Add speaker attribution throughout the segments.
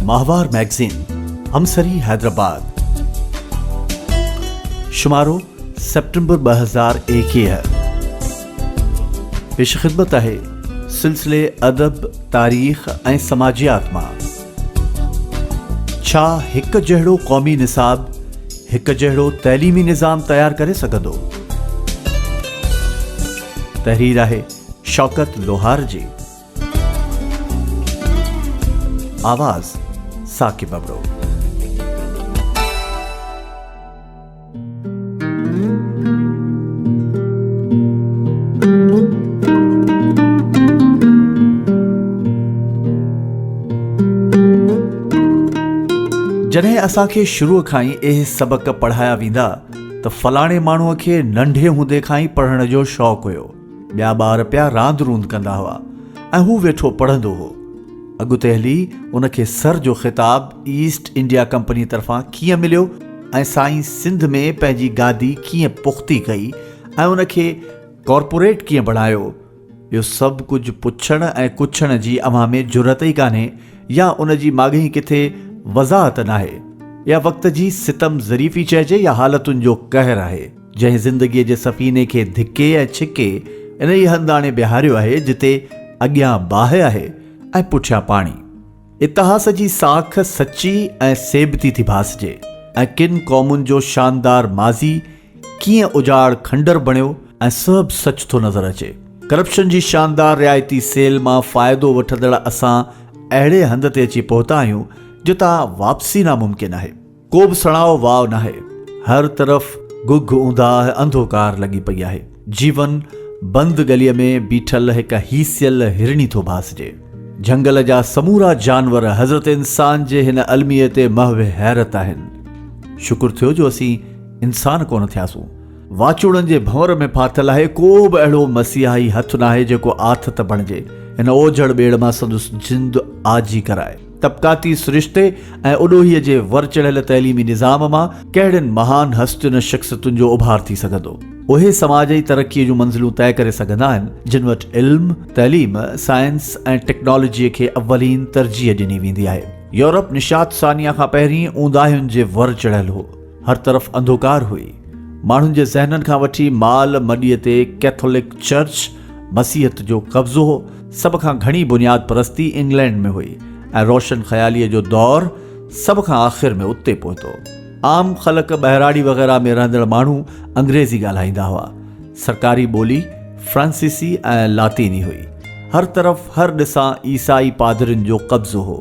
Speaker 1: माहवार मैगज़ीन, हमसरी हैदराबाद। शुमारो सितंबर 2021 है। पेश खिदमत है सिलसिले अदब, तारीख़ ऐं समाजियात मां। छा हिक जहिड़ो क़ौमी निसाब हिक जहिड़ो तैलीमी निज़ाम तैयार करे सघंदो? तहरीर आहे शौकत लोहार जी, आवाज़ साकिब अबरो। जॾहिं असांखे शुरू खां ई इहे सबक़ पढ़ाया वेंदा त फलाणे माण्हूअ खे नंढे हूंदे खां ई पढ़ण जो शौक़ु हुयो। ॿिया ॿार पिया रांदि रूंद कंदा हुआ ऐं हू वेठो पढ़ंदो हो। अॻुते हली उनखे सर जो ख़िताब ईस्ट इंडिया कंपनी तरफ़ां कीअं मिलियो ऐं साईं सिंध में पंहिंजी गादी कीअं पुख़्ती कई ऐं उनखे कॉर्पोरेट कीअं बणायो, इहो सभु कुझु पुछण ऐं कुछण जी अव्हां में जुरत ई कान्हे, या उन जी माॻही किथे वज़ाहत नाहे, या वक़्त जी सितम ज़रीफ़ी चइजे, या हालतुनि जो कहर आहे जंहिं ज़िंदगीअ जे सफ़ीने खे धिके ऐं छिके इन ई हंदाणे बिहारियो आहे जिते अॻियां बाहि आहे ऐं पुठियां पाणी। इतिहास जी साख सची ऐं सेबती थी भासिजे ऐं किन क़ौमुनि जो शानदार माज़ी कीअं उजाड़ खंडर बणियो ऐं सभु सच थो नज़र अचे। करप्शन जी शानदार रियायती सेल मां फ़ाइदो वठंदड़ असां अहिड़े हंध ते अची पहुता आहियूं जितां वापसी नामुमकिन आहे। को बि सणाओ वाव नाहे, हर तरफ़ गुग ऊंधा अंधोकार लॻी पई आहे। जीवन बंद गलीअ में बीठल हिक हीसियल हिरणी थो भासिजे। झंगल जा समूरा जानवर हज़रत इंसान जे हिन अलमीअ ते महव हैरत आहिनि। शुक्र थियो जो असीं इंसान कोन थियासूं। वाचुड़नि जे भंवर में फाथल आहे, को बि अहिड़ो मसीहाई हथु नाहे जेको आथत बणिजे हिन ओझड़ ॿेड़ मां संदसि जिंद आजी कराए। तबकाती सिरिश्ते ऐं उॾोहीअ जे वर चढ़ियल तइलीमी निज़ाम मां कहिड़नि महान हस्तियुनि शख़्सियतुनि जो उभार थी सघंदो। उहे समाज जी तरक़ीअ जूं मंज़िलूं तय करे सघंदा आहिनि जिन वटि इल्म, तइलीम, साइंस ऐं टेक्नोलॉजीअ खे अवलीन तरजीह ॾिनी वेंदी आहे। यूरोप निशात सानिया खां पहिरीं ऊंदाहियुनि जे वर चढ़ियल हो। हर तरफ़ अंधोकार हुई। माण्हुनि जे ज़हननि खां वठी माल मॾीअ ते कैथोलिक चर्च, मसीहत जो कब्ज़ो हो। सभ खां घणी बुनियाद परस्ती इंग्लैंड में हुई ऐं रोशन ख़यालीअ जो दौर सभ खां आख़िर में उते पहुतो। आम ख़लक बहिराड़ी वग़ैरह में रहंदड़ माण्हू अंग्रेज़ी ॻाल्हाईंदा हुआ। सरकारी ॿोली फ्रांसीसी ऐं लातीनी हुई। हर तरफ़ हर ॾिसां ईसाई पादरियुनि जो कब्ज़ो हो।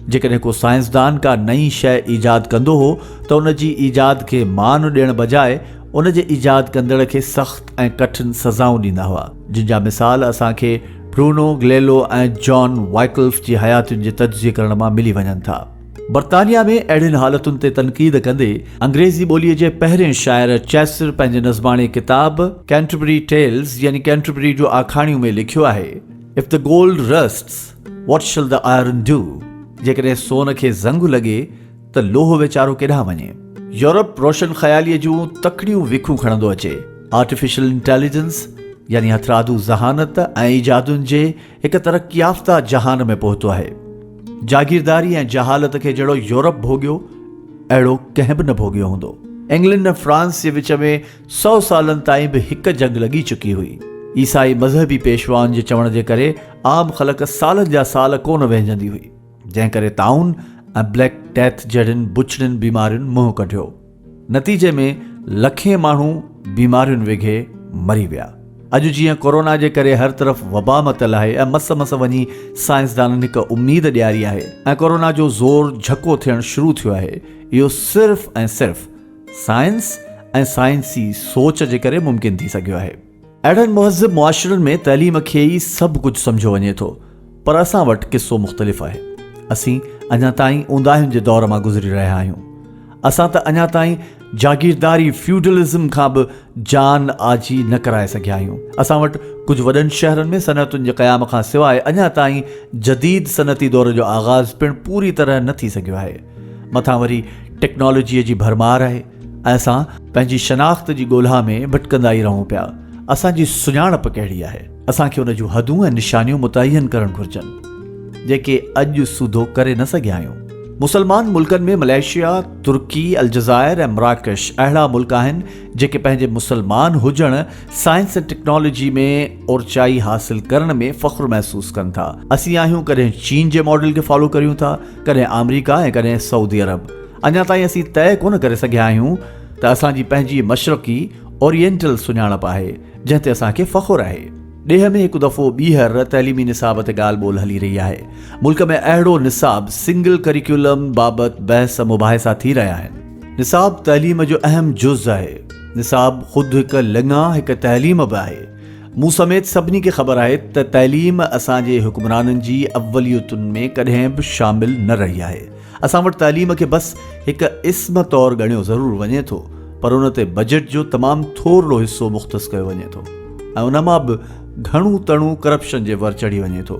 Speaker 1: जेकॾहिं को साइंसदान का नई शइ ईजाद कंदो हो त उन जी ईजाद खे मान ॾियण बजाए उन जे ईजाद कंदड़ खे सख़्त ऐं कठिन सज़ाऊं ॾींदा हुआ, जिन जा मिसाल असांखे ब्रूनो ग्लेलो ऐं जॉन वाइकल्फ जी हयातियुनि जे तज्ज़िये करण मां मिली वञनि था। बर्तानिया में अहिड़ियुनि हालतुनि ते तनक़ीद कंदे अंग्रेज़ी ॿोलीअ जे पहिरें शाइर चैसर पंहिंजे नज़माणे किताब कैंटरबरी टेल्स यानी कैंटरबरी जो आखाणियूं में लिखियो आहे, if the gold rusts what shall the iron do. जेकॾहिं सोन खे ज़ंग लॻे त लोहो वीचारो केॾांहुं वञे। यूरोप रोशन ख़यालीअ जूं तकड़ियूं विखूं खणंदो अचे। आर्टिफिशियल इंटेलिजेंस यानी हथरादू ज़हानत ऐं ईजादुनि जे हिक तरक़ी याफ़्ता जहान में पहुतो आहे। जागीरदारी ऐं जहालत खे जहिड़ो यूरोप भोगियो अहिड़ो कंहिं बि न भोगियो हूंदो। इंग्लैंड ऐं फ्रांस जे विच में 100 सालनि ताईं बि हिक जंग लॻी चुकी हुई। ईसाई मज़हबी पेशवाउनि जे चवण जे करे आम ख़लक सालनि जा साल कोन विञंदी हुई, जंहिं करे ताउन ऐं ब्लैक डेथ जहिड़ियुनि बुछड़ियुनि बीमारियुनि मुंहुं कढियो। नतीजे में लखें माण्हू बीमारियुनि वेघे मरी विया। अॼु जीअं कोरोना जे करे हर तरफ़ वबा मतल आहे ऐं मस मस वञी साइंसदाननि हिकु उमेद ॾियारी आहे ऐं कोरोना जो ज़ोर झको थियणु शुरू थियो आहे, इहो सिर्फ़ ऐं सिर्फ़ साइंस ऐं साइंसी सोच जे करे मुमकिन थी सघियो आहे। अहिड़नि मुहज़िब मुआशरनि में तइलीम खे ई सभु कुझु सम्झो वञे थो, पर असां वटि किस्सो मुख़्तलिफ़ आहे। असीं अञा ताईं ऊंदाहियुनि जे दौर मां गुज़री रहिया आहियूं। असां त अञा ताईं जागीरदारी फ्यूडलिज़म खां बि जान आजी न कराए सघिया आहियूं। असां वटि कुझु वॾनि शहरनि में सनअतुनि जे क़याम खां सवाइ अञा ताईं जदीद सनअती दौर जो आगाज़ पिणु पूरी तरह न थी सघियो आहे। मथां वरी टेक्नोलॉजीअ जी भरमार आहे ऐं असां पंहिंजी शनाख़्त जी ॻोल्हा में भटकंदा ई रहूं पिया। असांजी सुञाणप कहिड़ी आहे? असांखे उन जूं हदूं ऐं निशानियूं मुतयन करणु घुरिजनि जेके अॼु सूधो करे न सघिया आहियूं। मुसलमान मुल्कनि में मलेशिया, तुर्की, अलजाइर ऐं मराकश अहिड़ा मुल्क आहिनि जेके पंहिंजे मुसलमान हुजण, साइंस ऐं टेक्नोलॉजी में ओरचाई हासिल करण में फ़ख्रु महसूस कनि था। असीं आहियूं कॾहिं चीन जे मॉडल खे फॉलो करियूं था, कॾहिं अमेरिका ऐं कॾहिं सऊदी अरब। अञा ताईं असीं तय कोन करे सघिया आहियूं त असांजी पंहिंजी मशरक़ी ओरिएंटल सुञाणप आहे जंहिं ते असांखे फ़ख्रु आहे। ॾेह में हिकु दफ़ो ॿीहर तइलीमी निसाब ते ॻाल्हि ॿोल हली रही आहे। मुल्क में अहिड़ो निसाब सिंगल करिकुलम बाबति बहस मुबाहिसा थी रहिया आहिनि। निसाब तइलीम जो अहम जुज़ आहे। निसाब ख़ुदि हिकु लिंगा, हिकु तइलीम बि आहे। मूं समेत सभिनी खे ख़बर आहे त तइलीम असांजे हुक्मराननि जी अवलियतुनि में कॾहिं बि शामिल न रही आहे। असां वटि तइलीम खे बसि हिकु इस्म तौरु ॻणियो ज़रूरु वञे थो, पर उन ते बजट जो तमामु थोरो हिसो मुख़्तस कयो वञे थो ऐं उन मां बि घणो तणो करप्शन जे वर चढ़ी वञे थो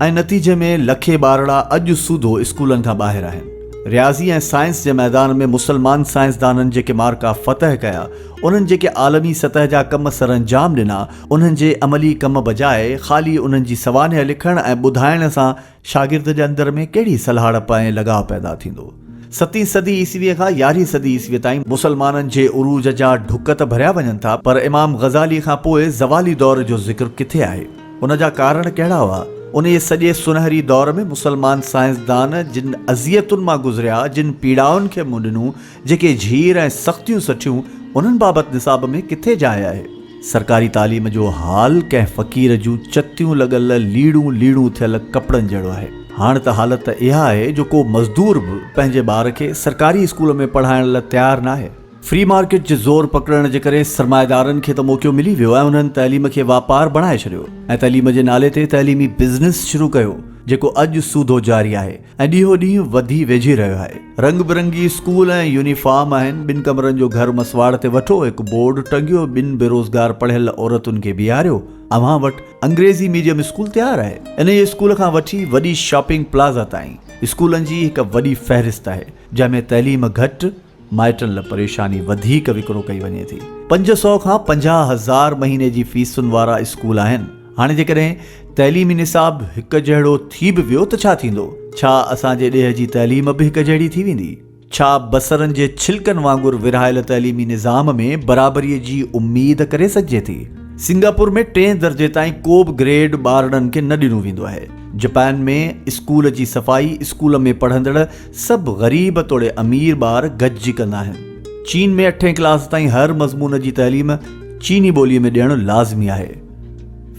Speaker 1: ऐं नतीजे में लखे ॿारड़ा अॼु सूधो स्कूलनि खां ॿाहिरि आहिनि। रियाज़ी ऐं साइंस जे मैदान में मुसलमान साइंसदाननि जेके मार्का फ़तह कया, उन्हनि जेके आलमी सतह जा कम सरअंजाम ॾिना, उन्हनि जे अमली कम बजाए ख़ाली उन्हनि जी सवानिह लिखण ऐं ॿुधाइण सां शागिर्द जे अंदर में कहिड़ी सलाहड़प ऐं लॻाव पैदा थींदो। 7वीं सदी ईसवीअ खां 11वीं सदी ईसवीअ ताईं मुसलमाननि जे उरूज जा ढुक त भरिया वञनि था, पर इमाम ग़ज़ाली खां पोइ ज़वाली दौर जो ज़िक्र किथे आहे? उन जा कारण कहिड़ा हुआ? उन सॼे सुनहरी दौर में मुसलमान साइंसदान जिन अज़ियतुनि मां गुज़रिया, जिन पीड़ाउनि खे मुंहुं ॾिनूं, जेके झीर ऐं सख़्तियूं सठियूं, उन्हनि बाबति निसाब में किथे जाइ आहे? सरकारी तालीम जो हाल कंहिं फ़क़ीर जूं चतियूं लॻल लीड़ूं थियल कपिड़नि जहिड़ो आहे। हाणे त हालत इहा आहे जो को मज़दूर बि पंहिंजे ॿार खे सरकारी स्कूल में पढ़ाइण लाइ तयारु न आहे। फ्री मार्केट जे ज़ोर पकड़ण जे करे सरमाएदारनि खे त मौक़ो मिली वियो ऐं उन्हनि तइलीम खे वापारु बणाए छॾियो ऐं तइलीम जे नाले ते तइलीमी बिज़नेस शुरू कयो, जेको अॼु सूधो जारी आहे ऐं ॾींहों ॾींहुं वधी वेझी रहियो आहे। रंग बिरंगी स्कूल ऐं यूनिफॉर्म आहिनि। 2 कमरनि जो घर मसवाड़ ते वठो, हिकु बोर्ड टंगियो, 2 बेरोज़गार पढ़ियल औरतुनि खे बीहारियो। अव्हां वटि अंग्रेज़ी मीडियम स्कूल तयारु आहे। इन जे स्कूल खां वठी वॾी शॉपिंग प्लाज़ा ताईं स्कूलनि जी हिकु वॾी फ़हरिस्त आहे, जंहिंमें तइलीम घटि, माइटनि लाइ परेशानी वधीक विकिरो कई वञे थी। 500 खां 50,000 महीने जी फीसुनि वारा स्कूल आहिनि। हाणे जेकॾहिं तइलीमी निसाब हिकु जहिड़ो थी बि वियो त छा थींदो? छा असांजे ॾेह जी तइलीम बि हिकु जहिड़ी थी वेंदी? छा बसरनि जे छिलकनि वांगुरु विरहायल तइलीमी निज़ाम में बराबरीअ जी उम्मीद करे सघिजे थी? सिंगापुर में 3 दर्जे ताईं को बि ग्रेड ॿारनि खे न ॾिनो वेंदो आहे। जापान में स्कूल जी सफ़ाई स्कूल में पढ़ंदड़ सभु ग़रीब तोड़े अमीर ॿार गॾिजी कंदा आहिनि। चीन में 8वीं क्लास ताईं हर मज़मून जी तइलीम चीनी ॿोलीअ में ॾियणु लाज़मी आहे।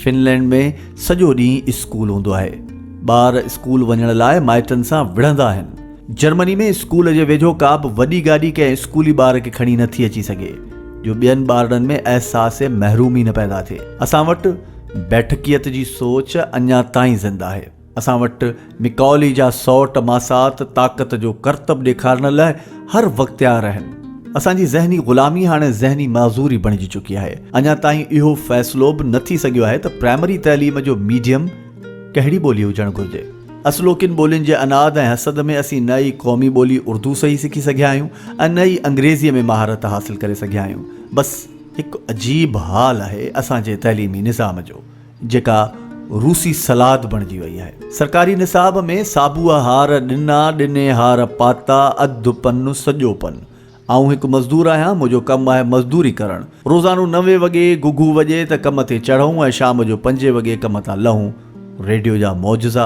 Speaker 1: फिनलैंड में सॼो ॾींहुं स्कूल हूंदो आहे। ॿार स्कूल वञण लाइ माइटनि सां विढ़ंदा आहिनि। जर्मनी में स्कूल जे वेझो का बि वॾी गाॾी कंहिं स्कूली ॿार खे खणी नथी अची सघे जो ॿियनि ॿारनि में अहसास महरूमी न पैदा थिए। असां वटि बैठकीअत जी सोच अञा ताईं ज़िंदा आहे। असां वटि मिकौली जा 100 तमासात ताक़त जो करतब ॾेखारण लाइ हर वक़्तु तयारु आहिनि। असांजी ज़हनी ग़ुलामी हाणे ज़हनी माज़ूरी बणिजी चुकी आहे। अञा ताईं इहो फ़ैसिलो बि न थी सघियो आहे त प्राइमरी तइलीम जो मीडियम कहिड़ी ॿोली हुजणु घुरिजे। असलोकिन ॿोलियुनि जे अनाद ऐं हसद में असीं न ई क़ौमी ॿोली उर्दू सही सिखी सघिया आहियूं ऐं न ई अंग्रेज़ीअ में महारत हासिल करे सघिया आहियूं। बसि हिकु अजीब हाल आहे असांजे तइलीमी निज़ाम जो, जेका रूसी सलाद बणिजी वई आहे। सरकारी निसाब में साबुआ हार ॾिने हार पाता, अधु पन सॼो पन। आऊं हिकु मज़दूर आहियां, मुंहिंजो कमु आहे मज़दूरी करणु। रोज़ानो 9 वॻे गुगू वॼे त कम ते चढ़ूं ऐं शाम जो 5 वॻे कम तां लहूं। रेडियो जा मौजज़ा,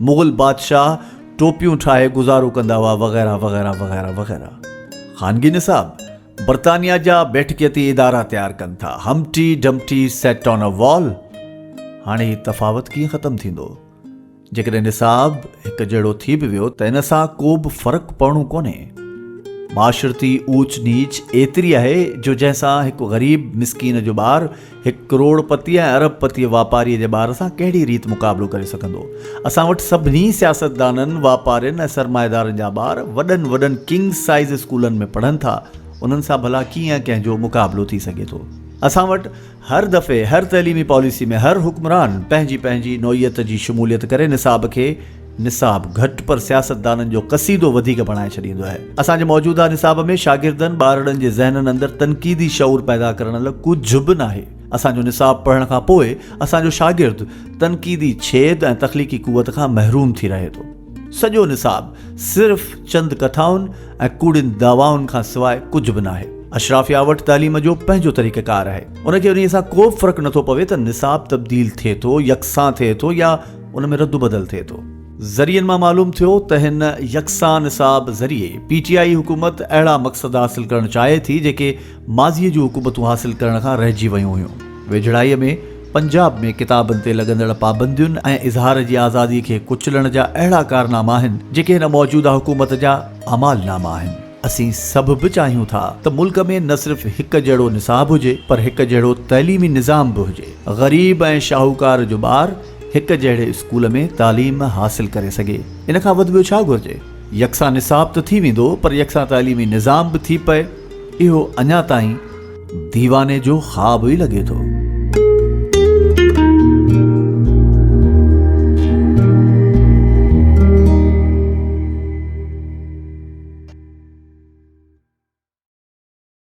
Speaker 1: मुग़ल बादशाह टोपियूं ठाहे गुज़ारो कंदा हुआ, वग़ैरह वग़ैरह वग़ैरह वग़ैरह। ख़ानगी निसाब बर्तानिया जा बैठकियती इदारा तयारु कनि था। हमटी Dumpty set on a wall. हाणे हीउ तफ़ावत कीअं ख़तमु थींदो? जेकॾहिं निसाब हिकु जहिड़ो थी बि वियो त इन सां को बि फ़र्क़ु पवणो कोन्हे। माशरती ऊच नीच एतिरी आहे जो जंहिंसां हिकु ग़रीब मिसकीन जो ॿारु 1 करोड़पति ऐं अरबपति वापारीअ जे ॿार सां कहिड़ी रीति मुक़ाबिलो करे सघंदो। असां वटि सभिनी सियासतदाननि, वापारियुनि ऐं सरमाएदारनि जा ॿार वॾनि किंग साइज़ स्कूलनि में पढ़नि था। उन्हनि सां भला कीअं कंहिंजो मुक़ाबिलो थी सघे थो? असां वटि हर दफ़े हर तइलीमी पॉलिसी में हर हुक्मरान पंहिंजी नौइयत जी शमूलियत करे निसाब खे निसाब घटि पर सियासतदाननि जो क़सीदो वधीक बणाए छॾींदो आहे। असांजे मौजूदा निसाब में शागिर्दनि ॿारनि जे ज़हननि अंदरि तनक़ीदी शऊर पैदा करण लाइ कुझु बि न आहे। असांजो निसाब पढ़ण खां पोइ असांजो शागिर्द तनक़ीदी छेद ऐं तख़लीक़ी क़ुवत खां महरूम थी रहे थो। सॼो निसाब सिर्फ़ चंद कथाउनि ऐं कूड़ियुनि दावाउनि खां सवाइ कुझु बि न आहे। अशराफिया वटि तालीम जो पंहिंजो तरीक़ेकार आहे। उनखे उन सां को बि फ़र्क़ु नथो पवे त निसाब तब्दील थिए थो, यकसां थिए थो या उन में रद्द बदल थिए थो। ज़रियनि मां मालूम थियो त हिन यकसां निसाब ज़रिए PTI हुकूमत अहिड़ा मक़सद हासिल करणु चाहे थी जेके माज़ीअ जूं हुकूमतूं हासिल करण खां रहिजी वियूं हुयूं। वेझड़ाईअ में पंजाब में किताबनि ते लॻंदड़ पाबंदियुनि ऐं इज़हार जी आज़ादीअ खे कुचलण जा अहिड़ा कारनामा आहिनि जेके हिन मौजूदा हुकूमत जा अमालनामा आहिनि। असीं सभु बि चाहियूं था त मुल्क में न सिर्फ़ हिकु जहिड़ो निसाब हुजे पर हिकु जहिड़ो तइलीमी निज़ाम बि हुजे। ग़रीब ऐं शाहूकार जो ॿारु हिकु जहिड़े स्कूल में तालीम हासिल करे सघे। इन खां वधि ॿियो छा घुरिजे? यकसां निसाब त थी वेंदो पर यकसां तालीमी निज़ाम बि थी पए, इहो अञा ताईं दीवाने जो ख़्वाबु ई लॻे थो।